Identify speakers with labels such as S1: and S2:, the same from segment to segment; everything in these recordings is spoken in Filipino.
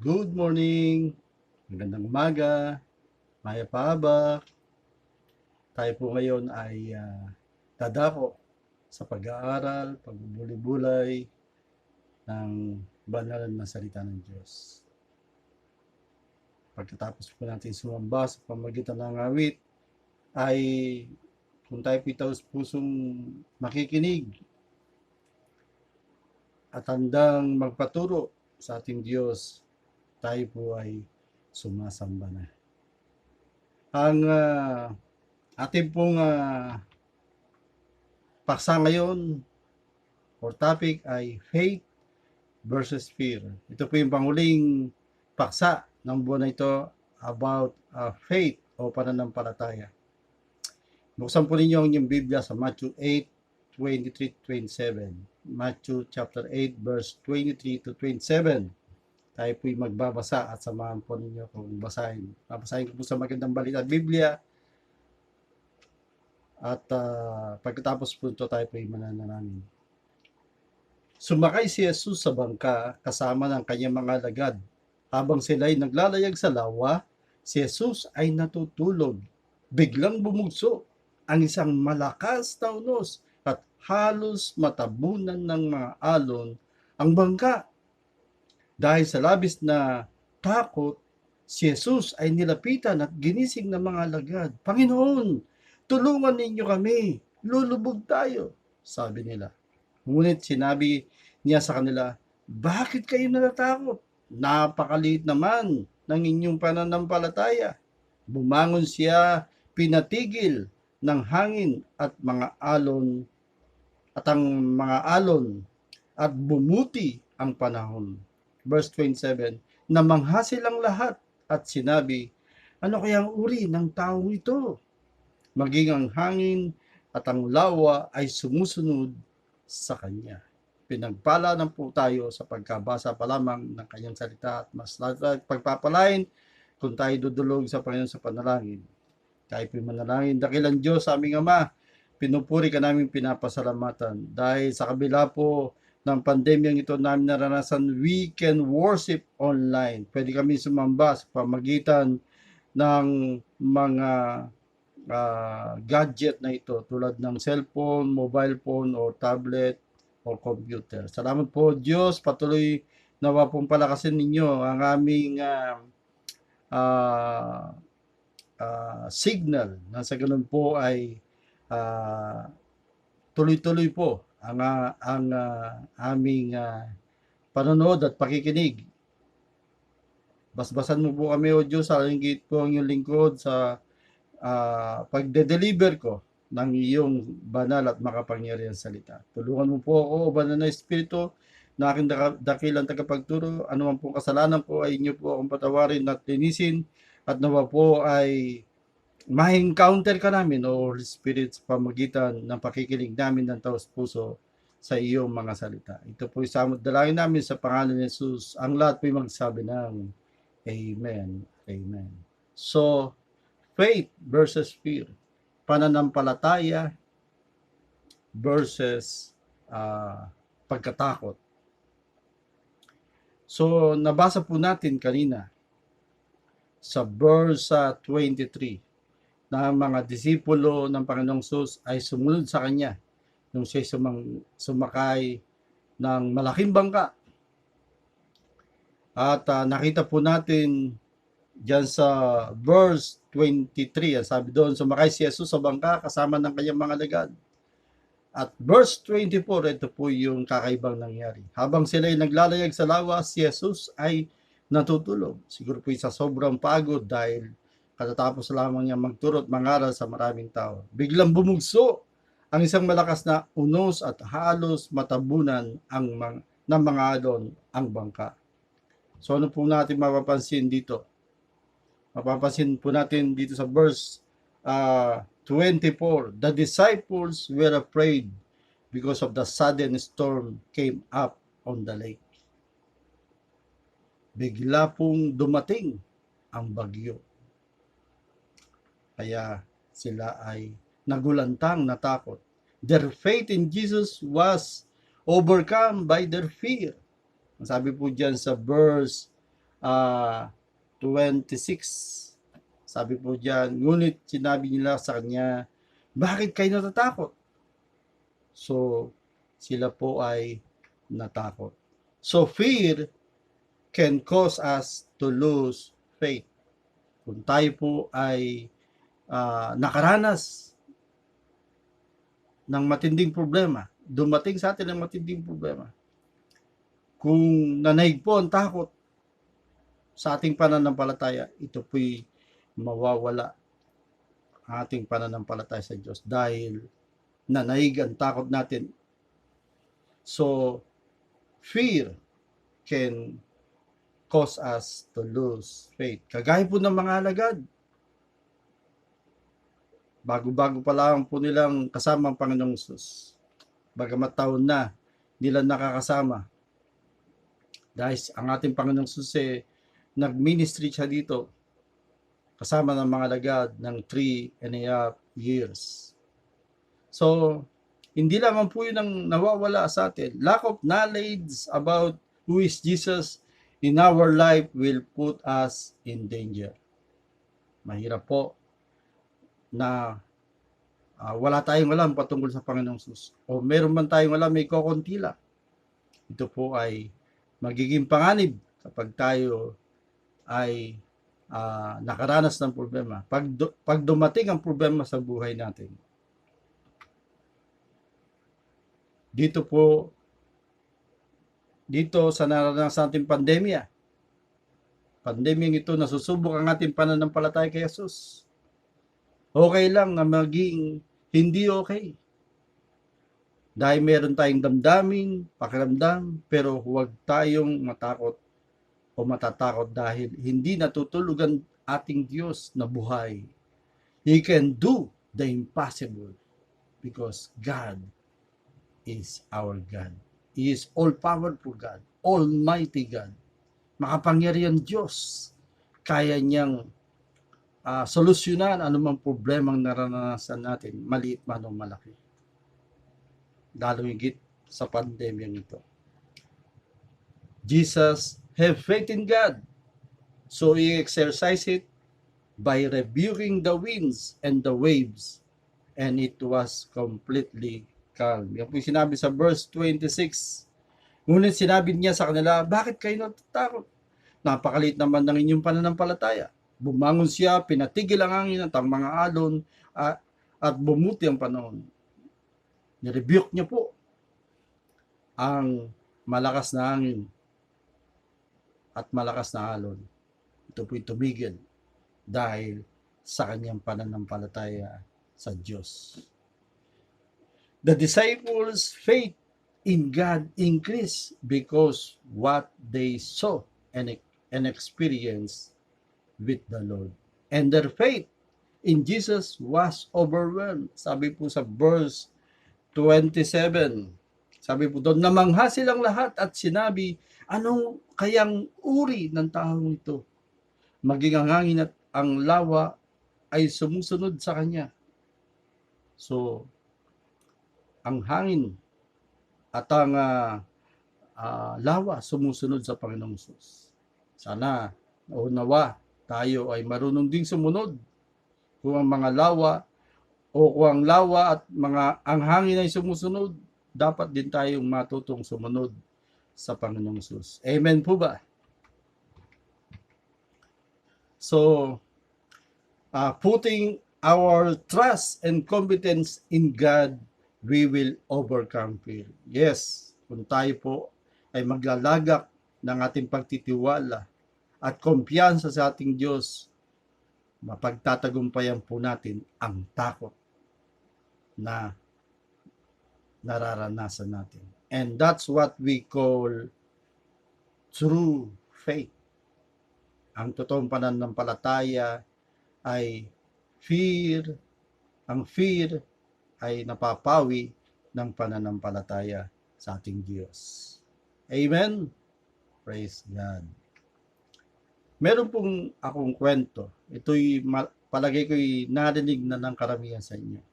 S1: Good morning, magandang umaga, maya pahabak. Tayo po ngayon ay dadako sa pag-aaral, pagbubulay-bulay ng banal na salita ng Diyos. Pagkatapos po natin sumamba sa pamagitan ng awit, ay kung tayo po pusong makikinig at handang magpaturo sa ating Diyos, tayo po ay sumasamba na. Ang ating pong paksa ngayon or topic ay faith versus fear. Ito po yung panghuling paksa ng buwan na ito about faith o pananampalataya. Buksan po ninyo ang inyong Biblia sa Matthew 8:23-27. Matthew chapter 8 verse 23 to 27. Tayo po'y magbabasa at samahan po ninyo kung basahin. Babasahin ko po sa magandang balita at Biblia. At pagkatapos po ito, tayo po'y mananalangin. Sumakay si Jesus sa bangka kasama ng kanyang mga alagad. Habang sila'y naglalayag sa lawa, si Jesus ay natutulog. Biglang bumugso ang isang malakas na unos at halos matabunan ng mga alon ang bangka. Dahil sa labis na takot, si Jesus ay nilapitan at ginising ng mga alagad. Panginoon, tulungan ninyo kami, lulubog tayo, sabi nila. Ngunit sinabi niya sa kanila, bakit kayo natatakot? Napakaliit naman ng inyong pananampalataya. Bumangon siya, pinatigil ng hangin at mga alon at ang mga alon at bumuti ang panahon. Verse 27, namangha silang lahat at sinabi, ano kayang uri ng taong ito? Maging ang hangin at ang lawa ay sumusunod sa kanya. Pinagpala na po tayo sa pagkabasa pa lamang ng kanyang salita at mas pagpapalain kung tayo dudulog sa Panginoon sa panalangin. Tayo po manalangin. Dakilang Diyos, aming Ama, pinupuri ka namin pinapasalamatan dahil sa kabila po ng pandemyang ito namin naranasan, we can worship online. Pwede kami sumamba sa pamagitan ng mga gadget na ito tulad ng cellphone, mobile phone, o tablet, o computer. Salamat po Diyos, patuloy nawa pong palakasin ninyo ang aming signal na sa ganun po ay tuloy-tuloy po ang aming panonood at pakikinig. Basbasan mo po kami o Diyos, salingit po ang iyong lingkod sa pagde-deliver ko ng iyong banal at makapangyarihan salita. Tulungan mo po ako, banal na Espiritu, na aking dakilang tagapagturo. Ano man pong kasalanan ko ay inyo po akong patawarin at linisin at nawa po ay ma-encounter ka namin o Holy Spirit sa pamagitan ng pakikinig namin ng taos puso sa iyong mga salita. Ito po isamot dalangin namin sa pangalan ni Jesus. Ang lahat po magsabi ng Amen. Amen. So, faith versus fear. Pananampalataya versus pagkatakot. So, nabasa po natin kanina sa verse 23 na mga disipulo ng Panginoong Jesus ay sumunod sa Kanya nung siya sumakay ng malaking bangka. At nakita po natin diyan sa verse 23, sabi doon, sumakay si Jesus sa bangka kasama ng kanyang mga alagad. At verse 24, ito po yung kakaibang nangyari. Habang sila ay naglalayag sa lawa, si Jesus ay natutulog. Siguro po sa sobrang pagod dahil katatapos lamang niya magturo at mangaral sa maraming tao. Biglang bumugso ang isang malakas na unos at halos matabunan ng mga alon ang bangka. So ano po natin mapapansin dito? Mapapansin po natin dito sa verse 24. The disciples were afraid because of the sudden storm came up on the lake. Bigla pong dumating ang bagyo. Kaya sila ay nagulantang, natakot. Their faith in Jesus was overcome by their fear. Sabi po dyan sa verse 26. Sabi po diyan, ngunit sinabi nila sa kanya, bakit kayo natatakot? So, sila po ay natakot. So, fear can cause us to lose faith. Kung tayo po ay nakaranas ng matinding problema, dumating sa atin ng matinding problema, kung nanaig po ang takot sa ating pananampalataya, ito po'y mawawala ang ating pananampalataya sa Diyos dahil nanaig ang takot natin. So, fear can cause us to lose faith. Kagaya po ng mga alagad, bago-bago pa lang po nilang kasama ang Panginoong Hesus. Bagamat taon na, nila nakakasama. Dahil ang ating Panginoong Hesus nag-ministry siya dito kasama ng mga alagad ng 3.5 years. So, hindi lamang po yun ang nawawala sa atin. Lack of knowledge about who is Jesus in our life will put us in danger. Mahirap po na wala tayong alam patungkol sa Panginoong Hesus. O meron man tayong alam, may kokonti lang. Ito po ay magiging panganib kapag tayo ay nakaranas ng problema. Pag dumating ang problema sa buhay natin. Dito sa naranasan nating pandemya. Pandemyang ito, nasusubok ang ating pananampalataya kay Jesus. Okay lang na maging hindi okay. Dahil meron tayong damdamin, pakiramdam, pero huwag tayong matakot o matatakot dahil hindi natutulog ang ating Diyos na buhay. He can do the impossible because God is our God. He is all-powerful God, Almighty God. Makapangyarihan Diyos. Kaya niyang solusyonan anumang problemang naranasan natin, maliit man o malaki. Lalo higit sa pandemyang ito. Jesus have faith in God. So he exercised it by rebuking the winds and the waves, and it was completely calm. Yan po sinabi sa verse 26. Ngunit sinabi niya sa kanila, bakit kayo natatakot? Napakaliit naman ng inyong pananampalataya. Bumangon siya, pinatigil ang hangin at ang mga alon at bumuti ang panahon. Nirebuke niya po ang malakas na hangin at malakas na alon. Ito po'y tumigil dahil sa kanyang pananampalataya sa Diyos. The disciples' faith in God increased because what they saw and experienced with the Lord. And their faith in Jesus was overwhelmed. Sabi po sa verse 27, sabi po doon, namangha silang lahat at sinabi, anong kayang uri ng taong ito? Maging ang hangin at ang lawa ay sumusunod sa kanya. So, ang hangin at ang lawa sumusunod sa Panginoong Hesus. Sana, nawa, tayo ay marunong ding sumunod. Kung ang mga lawa o kung ang lawa at ang hangin ay sumusunod, dapat din tayong matutong sumunod sa Panginoong Hesus. Amen po ba? So, putting our trust and confidence in God, we will overcome fear. Yes, kung tayo po ay maglalagak ng ating pagtitiwala at kumpiyansa sa ating Diyos, mapagtatagumpayan po natin ang takot na nararanasan natin. And that's what we call true faith. Ang totoong pananampalataya ay ang fear ay napapawi ng pananampalataya sa ating Diyos. Amen? Praise God. Meron pong akong kwento. Ito'y palagay ko'y narinig na ng karamihan sa inyo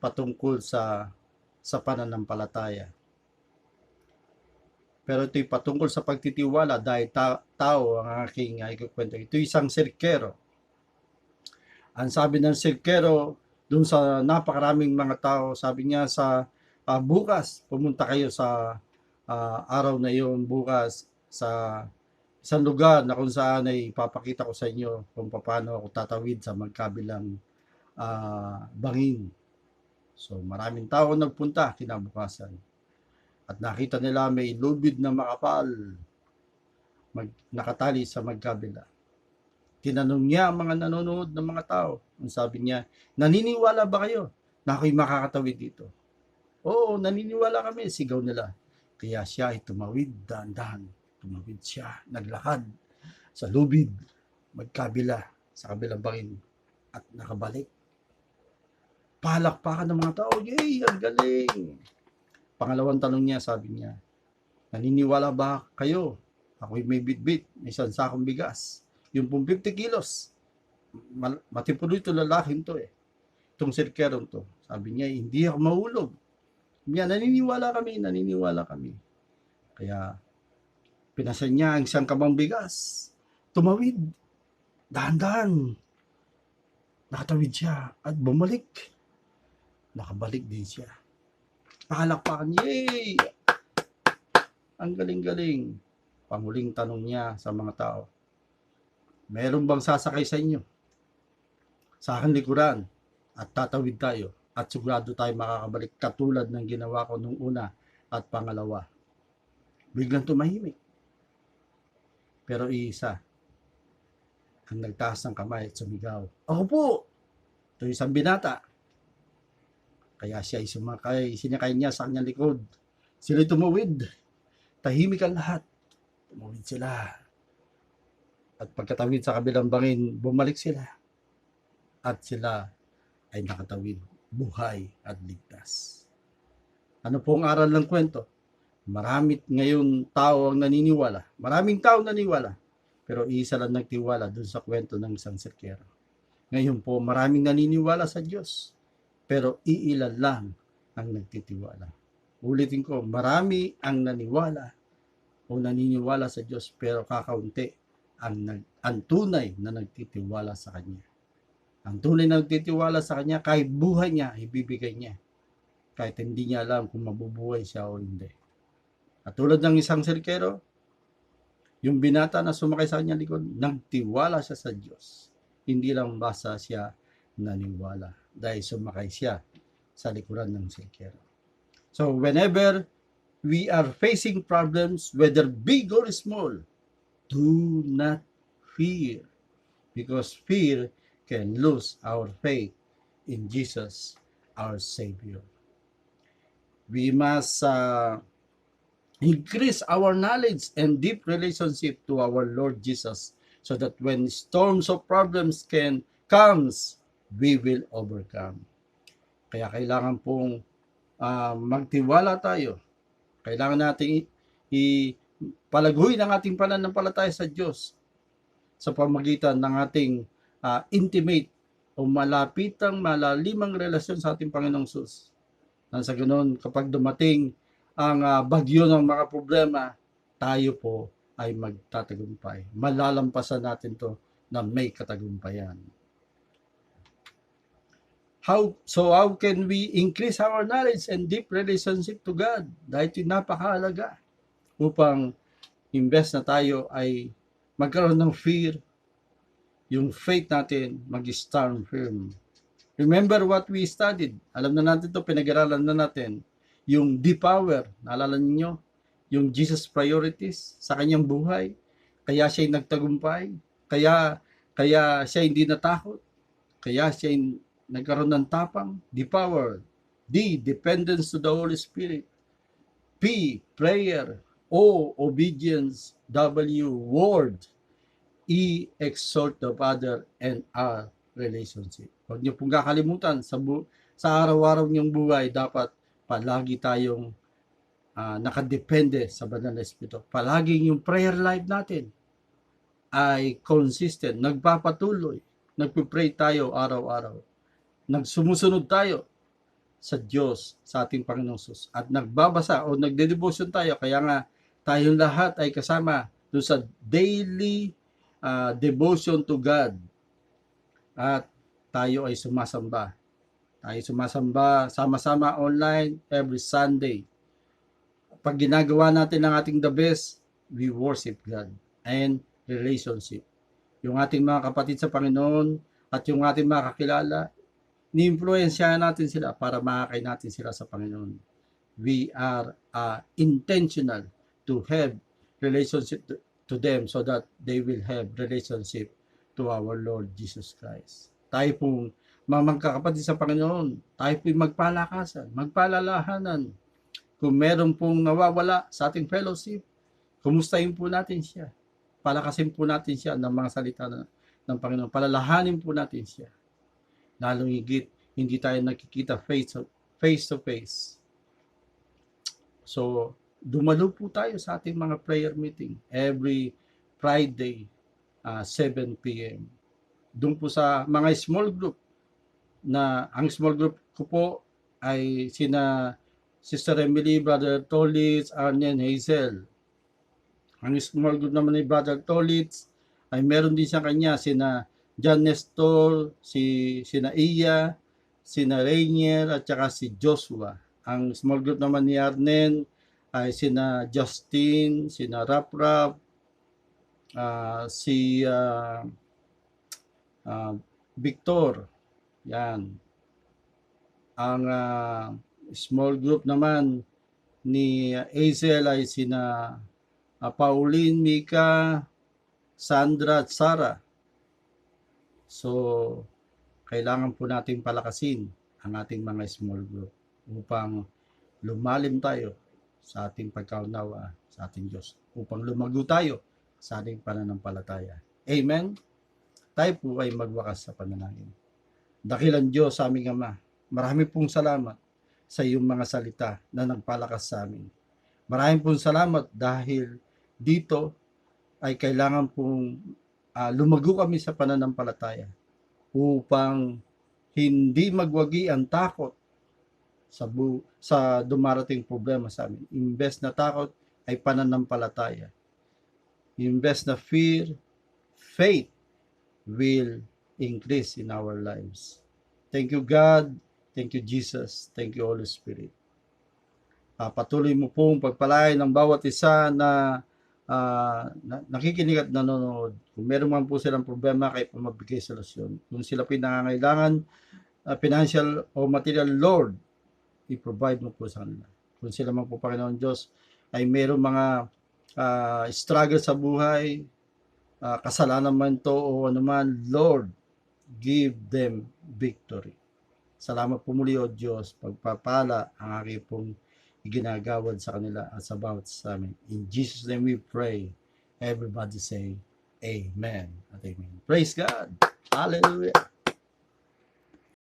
S1: patungkol sa pananampalataya. Pero ito'y patungkol sa pagtitiwala dahil tao ang aking ikukwento. Ito isang sirkero. Ang sabi ng sirkero, dun sa napakaraming mga tao, sabi niya sa bukas, pumunta kayo sa araw na iyon, bukas, sa isang lugar na kung saan ay ipapakita ko sa inyo kung paano ako tatawid sa magkabilang bangin. So maraming tao nagpunta kinabukasan. At nakita nila may lubid na makapal nakatali sa magkabila. Tinanong niya ang mga nanonood ng mga tao. Ang sabi niya, naniniwala ba kayo na ako'y makakatawid dito? Oo, naniniwala kami, sigaw nila. Kaya siya ay tumawid, dahan-dahan. Tumawid siya, naglakad sa lubid, magkabila, sa kabilang bangin, at nakabalik. Palakpakan ng mga tao, yay, ang galing! Pangalawang tanong niya, sabi niya, naniniwala ba kayo? Ako'y may bitbit, may isang sakong bigas. Yung pong 50 kilos. Matipulo ito lalaking to eh. Itong sirkerong to. Sabi niya, hindi ako mahulog. Niya, naniniwala kami. Kaya, pinasan niya ang isang kamang bigas. Tumawid. Dahan-dahan. Nakatawid siya at bumalik. Nakabalik din siya. Palakpakan, yay! Ang galing-galing. Panghuling tanong niya sa mga tao, meron bang sasakay sa inyo? Sa aking likuran at tatawid tayo at sigurado tayo makakabalik katulad ng ginawa ko nung una at pangalawa. Biglang tumahimik. Pero iisa ang nagtaas ng kamay at sumigaw, ako po! Ito isang binata. Kaya siya ay sumakay, sinakay niya sa kanyang likod. Sila'y tumawid. Tahimik ang lahat. Tumawid sila. At pagkatawid sa kabilang bangin, bumalik sila. At sila ay nakatawid, buhay at ligtas. Ano pong aral ng kwento? Marami ngayon tao ang naniniwala. Maraming tao naniniwala. Pero isa lang nagtiwala dun sa kwento ng isang sirkero. Ngayon po, maraming naniniwala sa Diyos. Pero iilan lang ang nagtitiwala. Ulitin ko, marami ang naniwala o naniniwala sa Diyos pero kakaunti ang tunay na nagtitiwala sa Kanya. Ang tunay na nagtitiwala sa Kanya, kahit buhay niya, ibibigay niya. Kahit hindi niya alam kung mabubuhay siya o hindi. At tulad ng isang sirkero, yung binata na sumakay sa kanyang likod, nagtiwala siya sa Diyos. Hindi lang basta siya naniwala dahil sumakay siya sa likuran ng sirkero. So whenever we are facing problems, whether big or small, do not fear, because fear can lose our faith in Jesus, our Savior. We must increase our knowledge and deep relationship to our Lord Jesus so that when storms of problems comes, we will overcome. Kaya kailangan pong magtiwala tayo. Kailangan natin palaguin ang ating pananampalataya sa Diyos sa pamagitan ng ating intimate o malapitang malalimang relasyon sa ating Panginoong Sus. Nang sa ganoon, kapag dumating ang bagyo ng mga problema, tayo po ay magtatagumpay. Malalampasan natin to na may katagumpayan. How can we increase our knowledge and deep relationship to God? Dahil ito napakahalaga upang imbes na tayo ay magkaroon ng fear, yung faith natin mag-stand firm. Remember what we studied. Alam na natin ito, pinag-aralan na natin. Yung D-Power, naalala niyo? Yung Jesus priorities sa kanyang buhay. Kaya siya nagtagumpay. Kaya siya hindi natakot. Kaya siya nagkaroon ng tapang. D-Power. D, dependence to the Holy Spirit. P, prayer. O, obedience. W, word. E, exhort the Father. And R, relationship. Huwag niyo pong kakalimutan sa araw-araw niyong buhay, dapat palagi tayong nakadepende sa Banal na Espiritu. Palagi yung prayer life natin ay consistent, nagpapatuloy, nagpipray tayo araw-araw. Nagsumusunod tayo sa Diyos, sa ating Panginoong Sus. At nagbabasa o nagde-devotion tayo. Kaya nga, Tayong lahat ay kasama doon sa daily devotion to God. At tayo ay sumasamba. Tayo sumasamba sama-sama online every Sunday. Pag ginagawa natin ang ating the best, we worship God and relationship. Yung ating mga kapatid sa Panginoon at yung ating mga kakilala, ni-influensyahan natin sila para makakay natin sila sa Panginoon. We are intentional to have relationship to them so that they will have relationship to our Lord Jesus Christ. Tayo pong mga kapatid sa Panginoon, tayo pong magpalakasan, magpalalahanan. Kung meron pong nawawala sa ating fellowship, kumustahin po natin siya. Palakasin po natin siya ng mga salita ng Panginoon. Palalahanin po natin siya. Lalong higit, hindi tayo nakikita face to face. So, dumalo po tayo sa ating mga prayer meeting every Friday, 7 p.m. Doon po sa mga small group na ang small group ko po ay sina Sister Emily, Brother Tolitz, Arnen, Hazel. Ang small group naman ni Brother Tolitz ay meron din siya kanya sina John Nestor, sina Iya, sina Rainier at saka si Joshua. Ang small group naman ni Arnen ay sina Justin, sina Raprap, si Victor. Yan. Ang small group naman ni Hazel ay sina Pauline, Mika, Sandra at Sarah. So, kailangan po natin palakasin ang ating mga small group upang lumalim tayo sa ating pagkaunawa sa ating Diyos, upang lumago tayo sa ating pananampalataya. Amen? Tayo po ay magwakas sa panalangin. Dakilang Diyos sa aming Ama, marami pong salamat sa iyong mga salita na nagpalakas sa amin. Maraming pong salamat dahil dito ay kailangan pong lumago kami sa pananampalataya upang hindi magwagi ang takot sa dumarating problema sa amin. Imbes na takot ay pananampalataya. Imbes na fear, faith will increase in our lives. Thank you, God. Thank you, Jesus. Thank you, Holy Spirit. Patuloy mo pong pagpalain ng bawat isa na nakikinig at nanonood. Kung meron man po silang problema, kayo po magbigay solusyon. Kung sila pinangangailangan, financial o material, Lord, i-provide mo po sa kanila. Kung sila man po, Panginoon Diyos, ay meron mga struggle sa buhay, kasalanan man to o anuman, Lord, give them victory. Salamat po muli, O Diyos, pagpapala ang aking pong ginagawad sa kanila at sa bawat sa amin. In Jesus' name we pray. Everybody say, Amen at Amen. Praise God. Hallelujah.